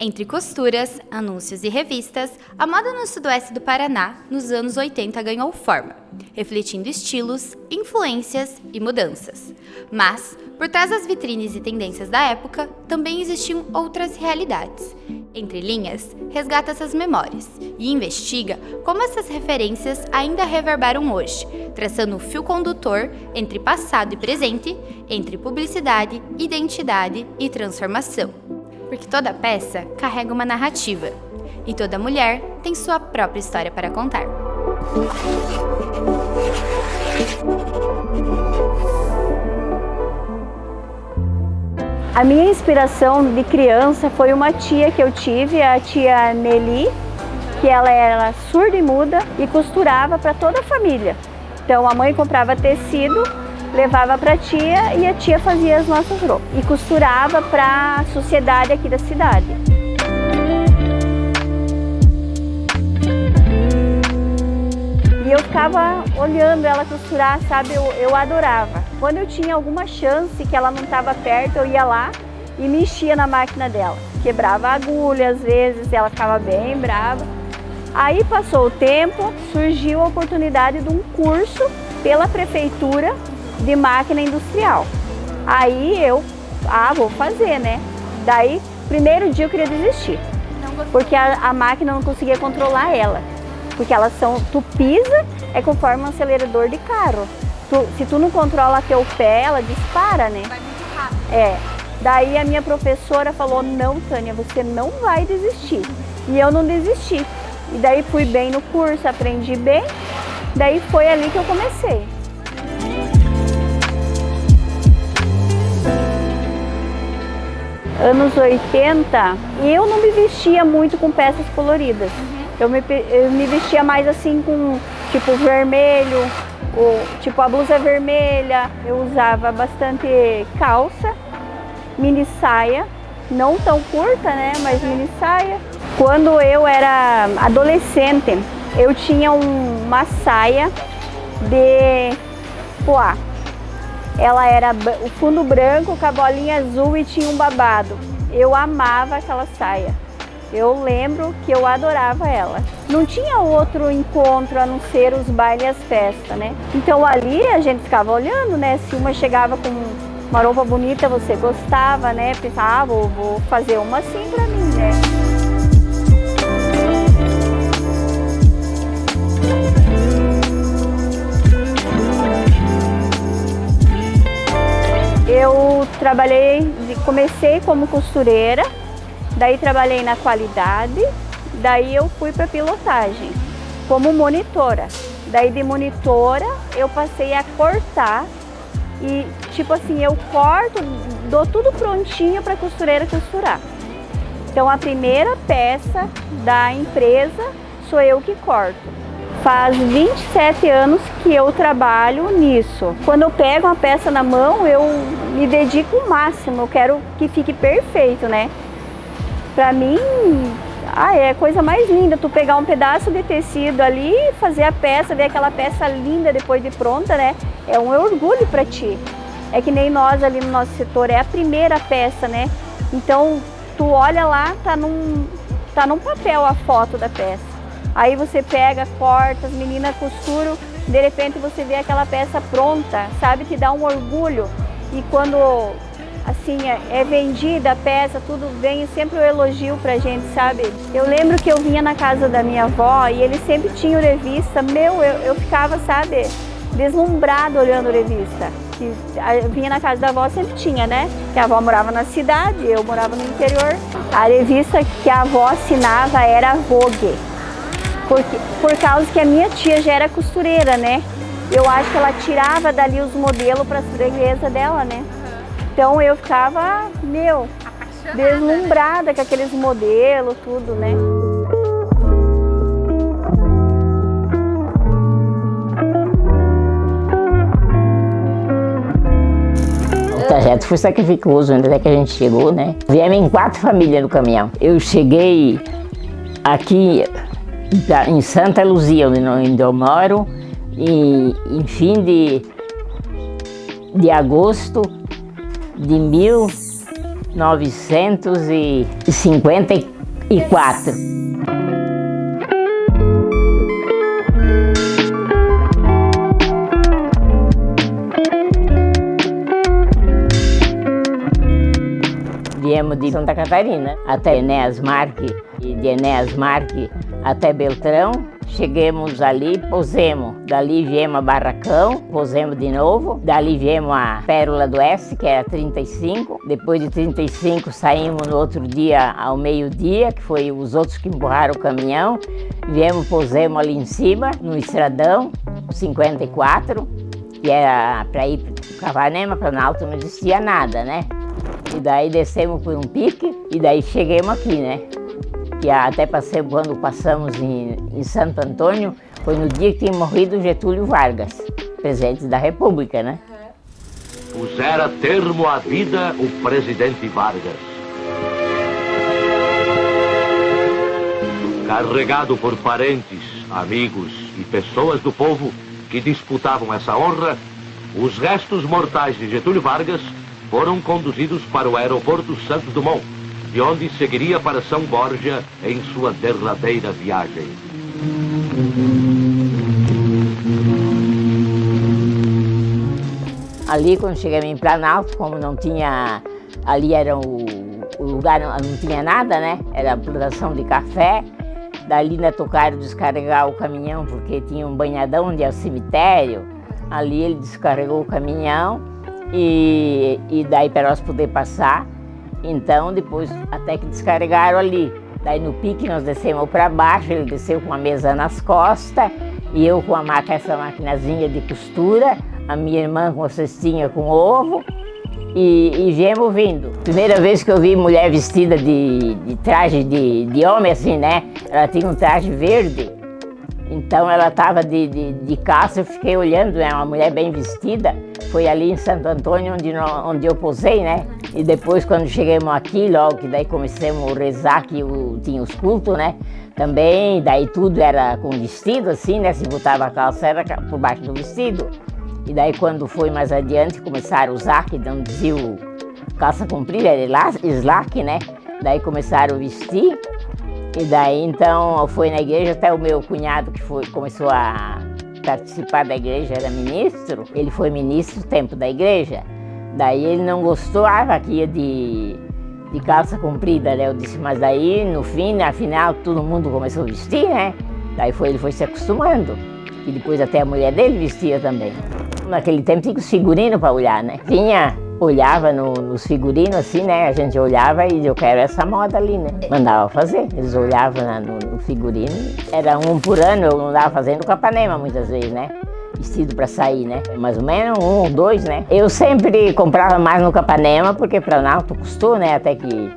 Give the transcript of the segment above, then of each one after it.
Entre costuras, anúncios e revistas, a moda no sudoeste do Paraná, nos anos 80, ganhou forma, refletindo estilos, influências e mudanças. Mas, por trás das vitrines e tendências da época, também existiam outras realidades. Entre linhas, resgata essas memórias e investiga como essas referências ainda reverberam hoje, traçando um fio condutor entre passado e presente, entre publicidade, identidade e transformação. Porque toda peça carrega uma narrativa, e toda mulher tem sua própria história para contar. A minha inspiração de criança foi uma tia que eu tive, a tia Nelly, que ela era surda e muda e costurava para toda a família. Então a mãe comprava tecido, levava para a tia e a tia fazia as nossas roupas e costurava para a sociedade aqui da cidade. E eu ficava olhando ela costurar, sabe? Eu adorava. Quando eu tinha alguma chance que ela não estava perto, eu ia lá e mexia na máquina dela. Quebrava a agulha, às vezes, ela ficava bem brava. Aí passou o tempo, surgiu a oportunidade de um curso pela prefeitura de máquina industrial. Aí eu, vou fazer, né? Daí, primeiro dia eu queria desistir, porque a máquina não conseguia controlar ela. Porque elas são, tu pisa, é conforme um acelerador de carro. Se tu não controla teu pé, ela dispara, né? Vai muito rápido. É. Daí a minha professora falou, não, Tânia, você não vai desistir. E eu não desisti. E daí fui bem no curso, aprendi bem. Daí foi ali que eu comecei. Anos 80, eu não me vestia muito com peças coloridas. Eu me vestia mais assim com tipo vermelho, tipo a blusa vermelha. Eu usava bastante calça, mini saia, não tão curta, né, mas mini saia. Quando eu era adolescente, eu tinha uma saia de poá. Ela era o fundo branco com a bolinha azul e tinha um babado. Eu amava aquela saia. Eu lembro que eu adorava ela. Não tinha outro encontro a não ser os bailes e as festas, né? Então ali a gente ficava olhando, né? Se uma chegava com uma roupa bonita, você gostava, né? Pensava, vou fazer uma assim pra mim, né? Eu comecei como costureira, daí trabalhei na qualidade, daí eu fui para pilotagem como monitora. Daí de monitora eu passei a cortar e tipo assim, eu corto, dou tudo prontinho para a costureira costurar. Então a primeira peça da empresa sou eu que corto. Faz 27 anos que eu trabalho nisso. Quando eu pego uma peça na mão, eu me dedico o máximo, eu quero que fique perfeito, né? Pra mim, é a coisa mais linda, tu pegar um pedaço de tecido ali, fazer a peça, ver aquela peça linda depois de pronta, né? É um orgulho pra ti. É que nem nós ali no nosso setor, é a primeira peça, né? Então, tu olha lá, tá num papel a foto da peça. Aí você pega, corta, as meninas costuram, de repente você vê aquela peça pronta, sabe? Te dá um orgulho. E quando assim é vendida a peça, tudo vem sempre o elogio pra gente, sabe? Eu lembro que eu vinha na casa da minha avó e eles sempre tinham revista. Eu ficava, sabe, deslumbrada olhando revista. Eu vinha na casa da avó, sempre tinha, né? Que a avó morava na cidade, eu morava no interior. A revista que a avó assinava era a Vogue. Por causa que a minha tia já era costureira, né? Eu acho que ela tirava dali os modelos para a freguesa dela, né? Então eu ficava, deslumbrada com aqueles modelos, tudo, né? O trajeto foi sacrificoso, até que a gente chegou, né? Viemos em 4 famílias no caminhão. Eu cheguei aqui em Santa Luzia, onde eu moro, em fim de agosto de 1954. 64. Viemos de Santa Catarina até Enéas Marque e de Enéas Marque até Beltrão. Chegamos ali, posemos. Dali viemos a Barracão, posemos de novo. Dali viemos a Pérola do Oeste, que era 35. Depois de 35 saímos no outro dia ao meio-dia, que foi os outros que empurraram o caminhão. Viemos, posemos ali em cima, no Estradão, 54, que era para ir para Capanema, Planalto, não existia nada, né? E daí descemos por um pique e daí chegamos aqui, né? Que até passei, quando passamos em Santo Antônio, foi no dia que tinha morrido Getúlio Vargas, presidente da República, né? Pusera termo à vida o presidente Vargas. Carregado por parentes, amigos e pessoas do povo que disputavam essa honra, os restos mortais de Getúlio Vargas foram conduzidos para o aeroporto Santos Dumont, de onde seguiria para São Borja em sua derradeira viagem. Ali, quando chegamos em Planalto, como não tinha, ali era o lugar, não tinha nada, né? Era plantação de café. Dali ainda tocaram descarregar o caminhão, porque tinha um banhadão onde é o cemitério. Ali ele descarregou o caminhão e daí para nós poder passar. Então, depois, até que descarregaram ali. Daí no pique nós descemos para baixo, ele desceu com a mesa nas costas e eu com essa maquinazinha de costura, a minha irmã com a cestinha com ovo e viemos vindo. Primeira vez que eu vi mulher vestida de traje de homem assim, né? Ela tinha um traje verde, então ela estava de calça, eu fiquei olhando, né? Uma mulher bem vestida. Foi ali em Santo Antônio onde eu posei, né? E depois, quando chegamos aqui, logo que daí começamos a rezar, que tinha os cultos, né? Também, daí tudo era com vestido, assim, né? Se botava a calça, era por baixo do vestido. E daí, quando foi mais adiante, começaram a usar, que não dizia calça comprida, era slack, né? Daí começaram a vestir. E daí, então, foi na igreja, até o meu cunhado, que começou a participar da igreja, era ministro. Ele foi ministro no tempo da igreja. Daí ele não gostou, que ia de calça comprida, né? Eu disse, mas daí no fim, afinal, todo mundo começou a vestir, né? Daí ele foi se acostumando. E depois até a mulher dele vestia também. Naquele tempo tinha os figurinos para olhar, né? Olhava nos figurinos assim, né? A gente olhava e eu quero essa moda ali, né? Mandava fazer. Eles olhavam no figurino. Era um por ano, eu não andava fazendo Capanema muitas vezes, né? Vestido para sair, né? Mais ou menos 1 ou 2, né? Eu sempre comprava mais no Capanema, porque Planalto custou, né? Até que,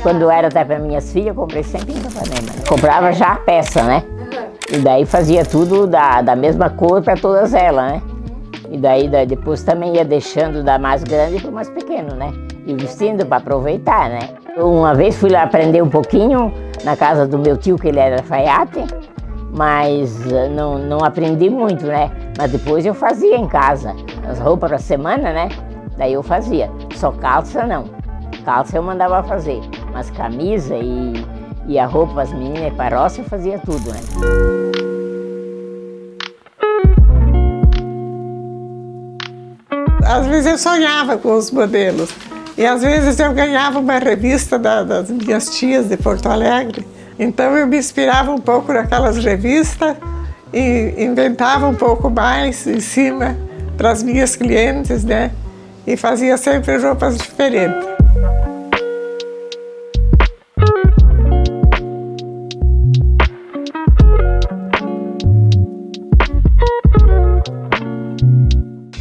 quando eu era até para minhas filhas, eu comprei sempre em Capanema. Comprava já a peça, né? E daí fazia tudo da mesma cor para todas elas, né? E daí depois também ia deixando da mais grande para o mais pequeno, né? E vestindo para aproveitar, né? Uma vez fui lá aprender um pouquinho na casa do meu tio, que ele era alfaiate, mas não aprendi muito, né? Mas depois eu fazia em casa, as roupas para semana, né? Daí eu fazia, só calça não. Calça eu mandava fazer, mas camisa e a roupa para as meninas e para a roça eu fazia tudo, né? Às vezes eu sonhava com os modelos e às vezes eu ganhava uma revista das minhas tias de Porto Alegre. Então eu me inspirava um pouco naquelas revistas e inventava um pouco mais em cima para as minhas clientes, né? E fazia sempre roupas diferentes.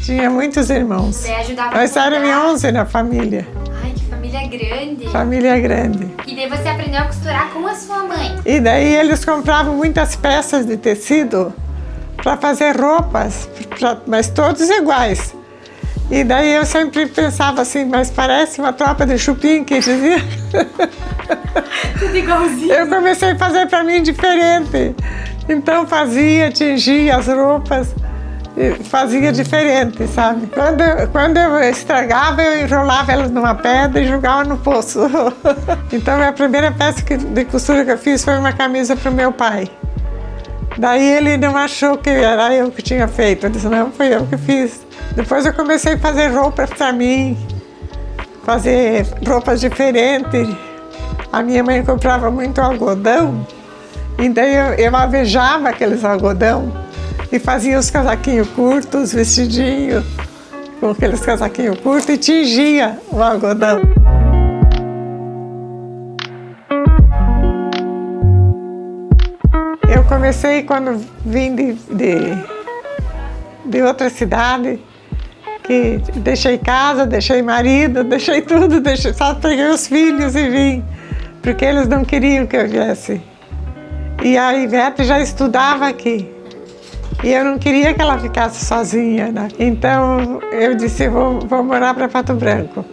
Tinha muitos irmãos. Você ajudava Nós a éramos 11 na família. Ai, que família grande. Família grande. E daí você aprendeu a costurar com a sua mãe. E daí eles compravam muitas peças de tecido para fazer roupas, mas todos iguais. E daí eu sempre pensava assim, mas parece uma tropa de chupim, que dizia. Tudo igualzinho. Eu comecei a fazer para mim diferente. Então fazia, tingia as roupas fazia diferente, sabe? Quando eu estragava, eu enrolava elas numa pedra e jogava no poço. Então a primeira peça de costura que eu fiz foi uma camisa para o meu pai. Daí ele não achou que era eu que tinha feito, ele disse, não, foi eu que fiz. Depois eu comecei a fazer roupas para mim, fazer roupas diferentes. A minha mãe comprava muito algodão, e daí eu alvejava aqueles algodão e fazia os casaquinhos curtos, vestidinhos, com aqueles casaquinhos curtos e tingia o algodão. Eu comecei quando vim de outra cidade, que deixei casa, deixei marido, deixei tudo, só peguei os filhos e vim, porque eles não queriam que eu viesse. E a Ivete já estudava aqui, e eu não queria que ela ficasse sozinha, né? Então eu disse, vou morar para Pato Branco.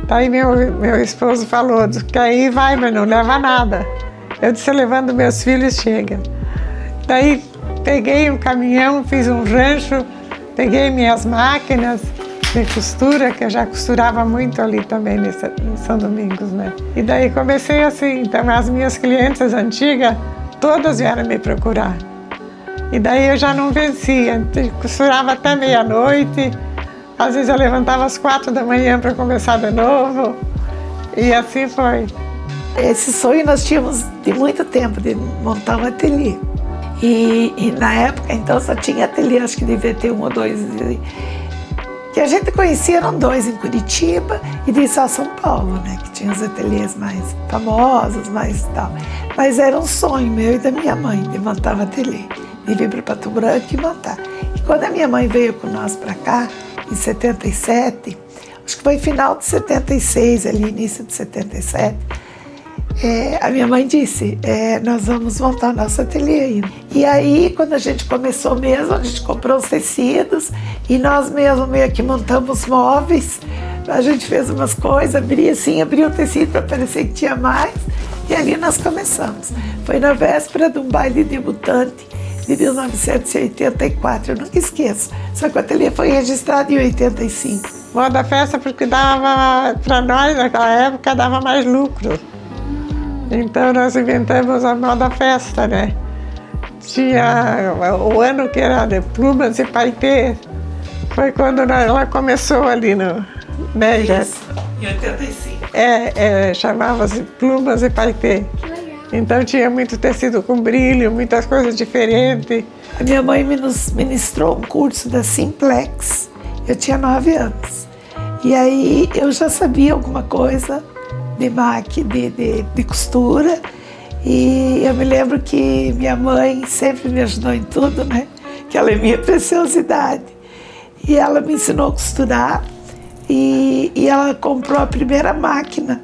Daí meu esposo falou que aí vai, mas não leva nada. Eu disse, levando meus filhos, chega. Daí peguei um caminhão, fiz um rancho, peguei minhas máquinas de costura, que eu já costurava muito ali também em São Domingos, né? E daí comecei assim, então as minhas clientes antigas, todas vieram me procurar. E daí eu já não vencia, costurava até meia-noite, às vezes eu levantava às 4 da manhã para começar de novo, e assim foi. Esse sonho nós tínhamos de muito tempo, de montar um ateliê. E na época, então, só tinha ateliê, acho que devia ter 1 ou 2. Que a gente conhecia, eram 2 em Curitiba e de só São Paulo, né? Que tinha os ateliês mais famosos, mais tal. Mas era um sonho meu e da minha mãe, de montar um ateliê. De vir para Pato Branco e montar. E quando a minha mãe veio com nós para cá, em 77, acho que foi final de 76, ali, início de 77, a minha mãe disse, nós vamos montar o nosso ateliê aí. E aí, quando a gente começou mesmo, a gente comprou os tecidos e nós mesmo meio que montamos móveis. A gente fez umas coisas, abria o tecido para parecer que tinha mais, e ali nós começamos. Foi na véspera de um baile debutante de 1984, eu nunca esqueço. Só que o ateliê foi registrado em 85. Moda festa porque dava, para nós naquela época, dava mais lucro. Então nós inventamos a moda festa, né? Tinha o ano que era de plumas e paetê. Foi quando ela começou ali no... Né, Isso, em 85. Chamava-se plumas e paetê. Então tinha muito tecido com brilho, muitas coisas diferentes. A minha mãe me ministrou um curso da Simplex. Eu tinha 9 anos. E aí eu já sabia alguma coisa de máquina, de costura. E eu me lembro que minha mãe sempre me ajudou em tudo, né? Que ela é minha preciosidade. E ela me ensinou a costurar. E ela comprou a primeira máquina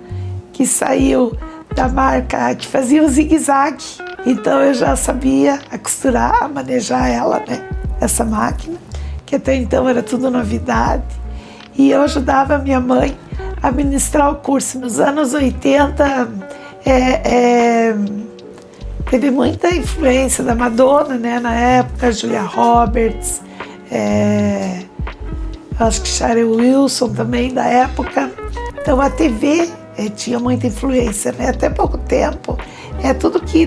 que saiu da marca que fazia o zigue-zague. Então eu já sabia a costurar, a manejar ela, né? Essa máquina, que até então era tudo novidade. E eu ajudava a minha mãe a ministrar o curso. Nos anos 80, teve muita influência da Madonna, né? Na época, Julia Roberts, acho que Cheryl Wilson também, da época. Então a TV tinha muita influência, né? Até pouco tempo,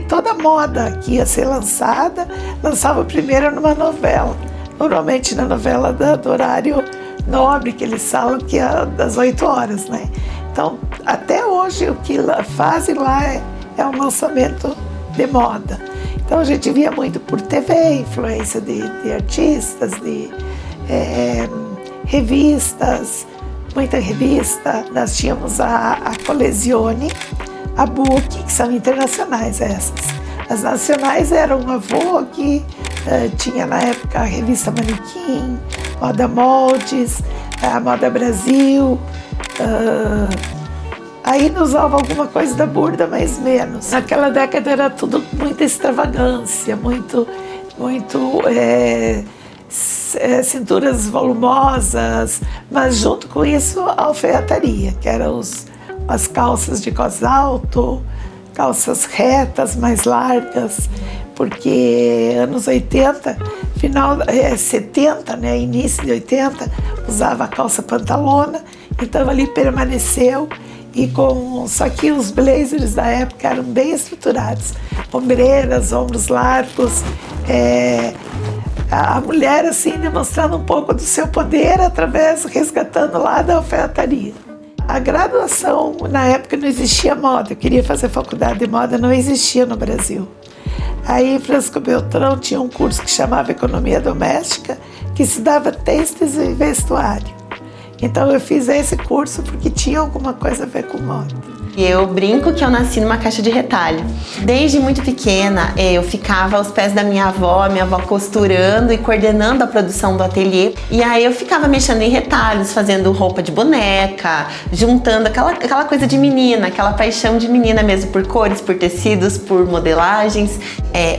toda moda que ia ser lançada, lançava primeiro numa novela. Normalmente na novela do horário nobre, que eles falam que é das 8 horas, né? Então, até hoje, o que fazem lá é um lançamento de moda. Então, a gente via muito por TV, influência de artistas, de revistas, muita revista. Nós tínhamos a Collezione, a Book, que são internacionais essas. As nacionais eram a Vogue, tinha na época a revista Manequim, Moda Moldes, a Moda Brasil. Aí usava alguma coisa da Burda, mas menos. Naquela década era tudo muita extravagância, muito cinturas volumosas, mas junto com isso a alfaiataria, que eram as calças de cos alto, calças retas, mais largas, porque anos 80 final 70, né, início de 80, usava a calça pantalona, então ali permaneceu. Só que os blazers da época eram bem estruturados, ombreiras, ombros largos, a mulher assim demonstrando um pouco do seu poder resgatando lá da alfaiataria. A graduação, na época não existia moda, eu queria fazer faculdade de moda, não existia no Brasil. Aí Francisco Beltrão tinha um curso que chamava Economia Doméstica, que se dava têxteis e vestuário. Então eu fiz esse curso porque tinha alguma coisa a ver com moda. Eu brinco que eu nasci numa caixa de retalho. Desde muito pequena, eu ficava aos pés da minha avó costurando e coordenando a produção do ateliê. E aí eu ficava mexendo em retalhos, fazendo roupa de boneca, juntando aquela coisa de menina, aquela paixão de menina mesmo por cores, por tecidos, por modelagens.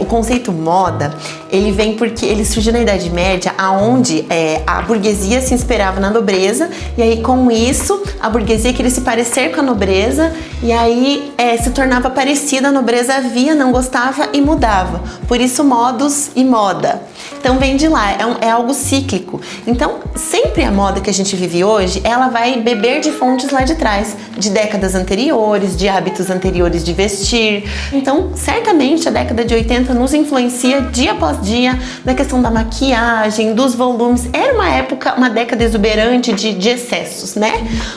O conceito moda, ele vem porque ele surgiu na Idade Média, onde a burguesia se inspirava na nobreza, e aí com isso a burguesia queria se parecer com a nobreza, e aí se tornava parecida, a nobreza via, não gostava e mudava. Por isso modos e moda. Então vem de lá, é algo cíclico. Então sempre a moda que a gente vive hoje, ela vai beber de fontes lá de trás, de décadas anteriores, de hábitos anteriores de vestir. Então certamente a década de 80 nos influencia dia após dia na questão da maquiagem, dos volumes. Era uma época, uma década exuberante de excessos, né?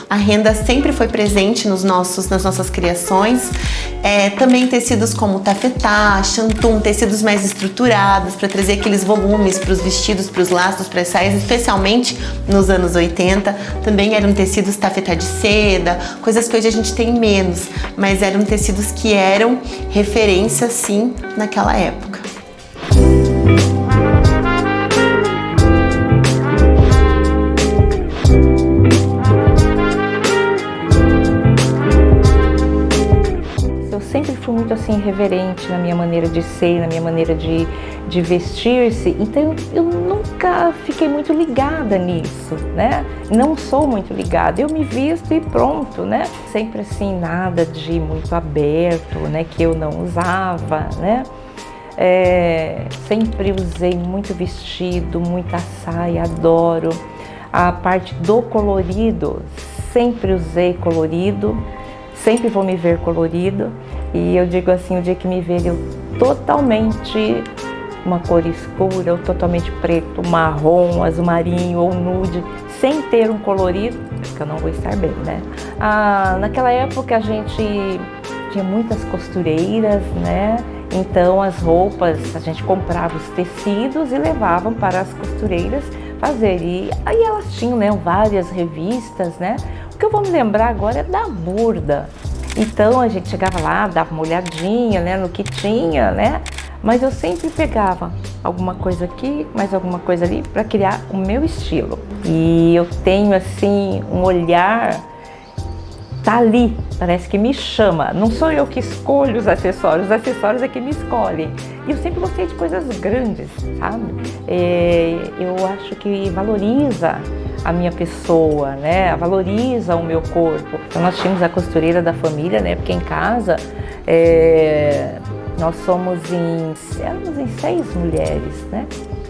A renda sempre foi presente nas nossas criações. Também tecidos como tafetá, shantung, tecidos mais estruturados para trazer aqueles volumes para os vestidos, para os laços, para as saias, especialmente nos anos 80. Também eram tecidos tafetá de seda, coisas que hoje a gente tem menos, mas eram tecidos que eram referência sim naquela época. Sempre fui muito assim reverente na minha maneira de ser, na minha maneira de vestir-se, então eu nunca fiquei muito ligada nisso, né? Não sou muito ligada, eu me visto e pronto, né? Sempre assim, nada de muito aberto, né? Que eu não usava, né? Sempre usei muito vestido, muita saia, adoro. A parte do colorido, sempre usei colorido, sempre vou me ver colorido. E eu digo assim, o dia que me ver eu totalmente uma cor escura, ou totalmente preto, marrom, azul marinho ou nude, sem ter um colorido, porque eu não vou estar bem, né? Naquela época a gente tinha muitas costureiras, né? Então as roupas, a gente comprava os tecidos e levavam para as costureiras fazer. E aí elas tinham, né, várias revistas, né? O que eu vou me lembrar agora é da Burda. Então a gente chegava lá, dava uma olhadinha, né, no que tinha, né? Mas eu sempre pegava alguma coisa aqui, mais alguma coisa ali, para criar o meu estilo. E eu tenho assim um olhar, tá ali, parece que me chama. Não sou eu que escolho os acessórios é que me escolhem. E eu sempre gostei de coisas grandes, sabe? Eu acho que valoriza a minha pessoa, né? Valoriza o meu corpo. Então nós tínhamos a costureira da família, né? Porque em casa nós éramos em 6 mulheres, né?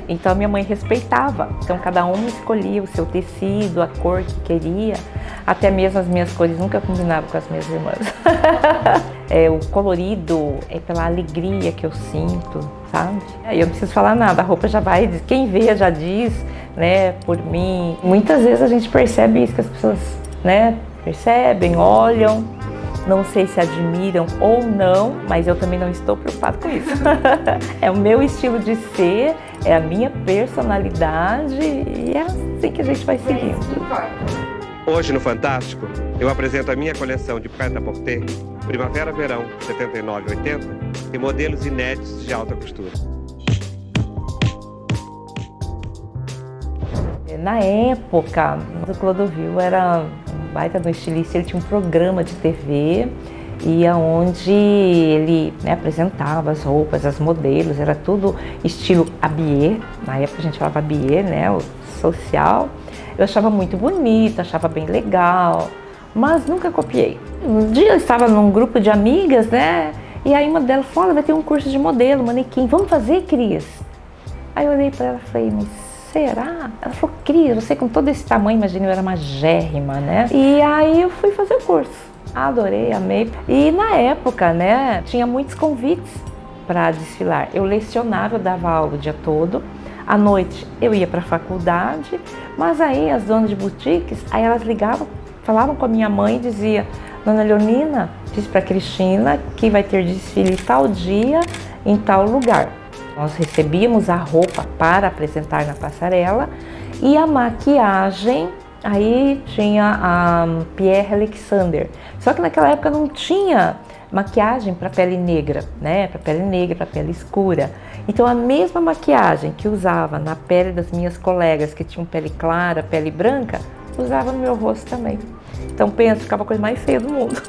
Então a minha mãe respeitava. Então cada uma escolhia o seu tecido, a cor que queria. Até mesmo as minhas cores nunca combinavam com as minhas irmãs. O colorido é pela alegria que eu sinto, sabe? Eu não preciso falar nada, a roupa já vai, quem vê já diz, né, por mim. Muitas vezes a gente percebe isso, que as pessoas, né, percebem, olham, não sei se admiram ou não, mas eu também não estou preocupada com isso. É o meu estilo de ser, é a minha personalidade e é assim que a gente vai seguindo. Hoje no Fantástico, eu apresento a minha coleção de prêt-à-porter, Primavera-Verão 79-80 e modelos inéditos de alta costura. Na época, o Clodovil era um baita do estilista, ele tinha um programa de TV e onde ele, né, apresentava as roupas, as modelos, era tudo estilo habillé, na época a gente falava habillé, né, o social. Eu achava muito bonita, achava bem legal, mas nunca copiei. Um dia eu estava num grupo de amigas, né? E aí uma delas falou, vai ter um curso de modelo, manequim, vamos fazer, Cris? Aí eu olhei para ela e falei, mas será? Ela falou, Cris, você com todo esse tamanho, imagina, eu era magérrima, né? E aí eu fui fazer o curso. Adorei, amei. E na época, né, tinha muitos convites para desfilar. Eu lecionava, eu dava aula o dia todo. À noite eu ia para a faculdade, mas aí as donas de boutiques, aí elas ligavam, falavam com a minha mãe e diziam, Dona Leonina, diz para Cristina que vai ter desfile tal dia em tal lugar. Nós recebíamos a roupa para apresentar na passarela e a maquiagem, aí tinha a Pierre Alexander. Só que naquela época não tinha maquiagem para pele negra, né? Para pele negra, para pele escura. Então a mesma maquiagem que usava na pele das minhas colegas que tinham pele clara, pele branca, usava no meu rosto também. Então penso, ficava a coisa mais feia do mundo.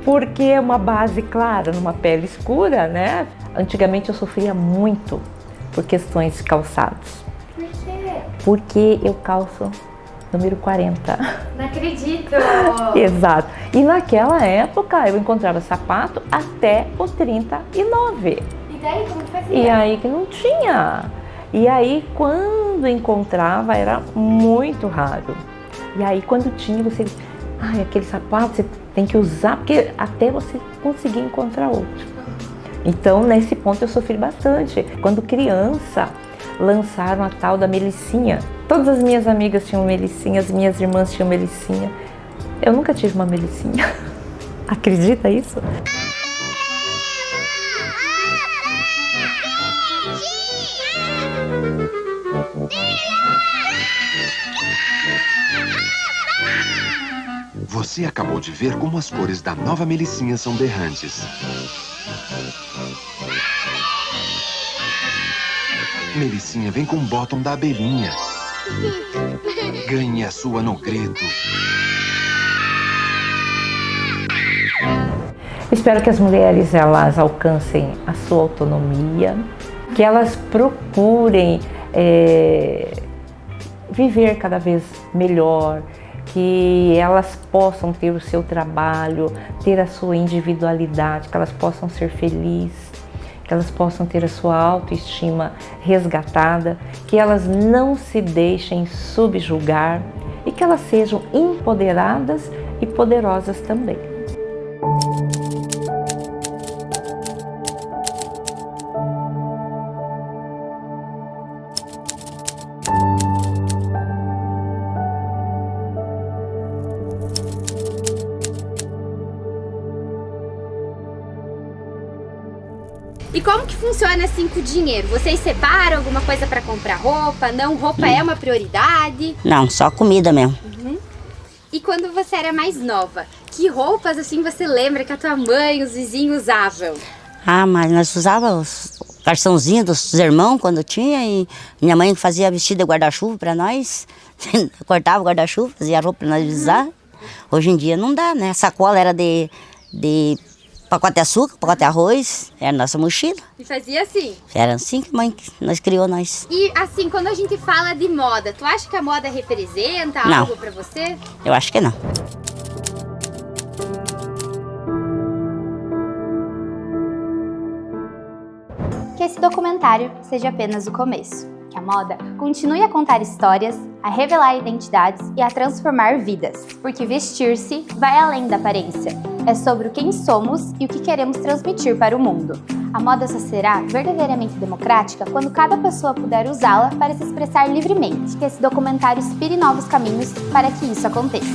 Porque uma base clara numa pele escura, né? Antigamente eu sofria muito por questões de calçados. Por quê? Porque eu calço número 40. Não acredito! Exato. E naquela época eu encontrava sapato até o 39. E daí como que fazia? E aí que não tinha. E aí quando encontrava era muito raro. E aí quando tinha você, aquele sapato você tem que usar, porque até você conseguir encontrar outro. Então nesse ponto eu sofri bastante. Quando criança lançaram a tal da melicinha. Todas as minhas amigas tinham melicinha, as minhas irmãs tinham melicinha. Eu nunca tive uma melicinha. Acredita isso? Você acabou de ver como as cores da nova Melicinha são berrantes. Melicinha vem com o bottom da abelhinha. Ganhe a sua no grito. Espero que as mulheres elas alcancem a sua autonomia, que elas procurem viver cada vez melhor, que elas possam ter o seu trabalho, ter a sua individualidade, que elas possam ser felizes, que elas possam ter a sua autoestima resgatada, que elas não se deixem subjugar e que elas sejam empoderadas e poderosas também. E como que funciona assim com o dinheiro? Vocês separam alguma coisa para comprar roupa? Não, roupa é uma prioridade? Não, só comida mesmo. E quando você era mais nova, que roupas assim você lembra que a tua mãe, os vizinhos usavam? Ah, mas nós usávamos os cartãozinhos dos irmãos quando tinha e minha mãe fazia vestido de guarda-chuva para nós. Cortava o guarda-chuva, fazia a roupa para nós usar. Hoje em dia não dá, né? A sacola era de pacote de açúcar, pacote de arroz, era a nossa mochila. E fazia assim? Era assim que a mãe nós criou nós. E assim, quando a gente fala de moda, tu acha que a moda representa algo pra você? Eu acho que não. Que esse documentário seja apenas o começo. Que a moda continue a contar histórias, a revelar identidades e a transformar vidas. Porque vestir-se vai além da aparência. É sobre o quem somos e o que queremos transmitir para o mundo. A moda só será verdadeiramente democrática quando cada pessoa puder usá-la para se expressar livremente. Que esse documentário inspire novos caminhos para que isso aconteça.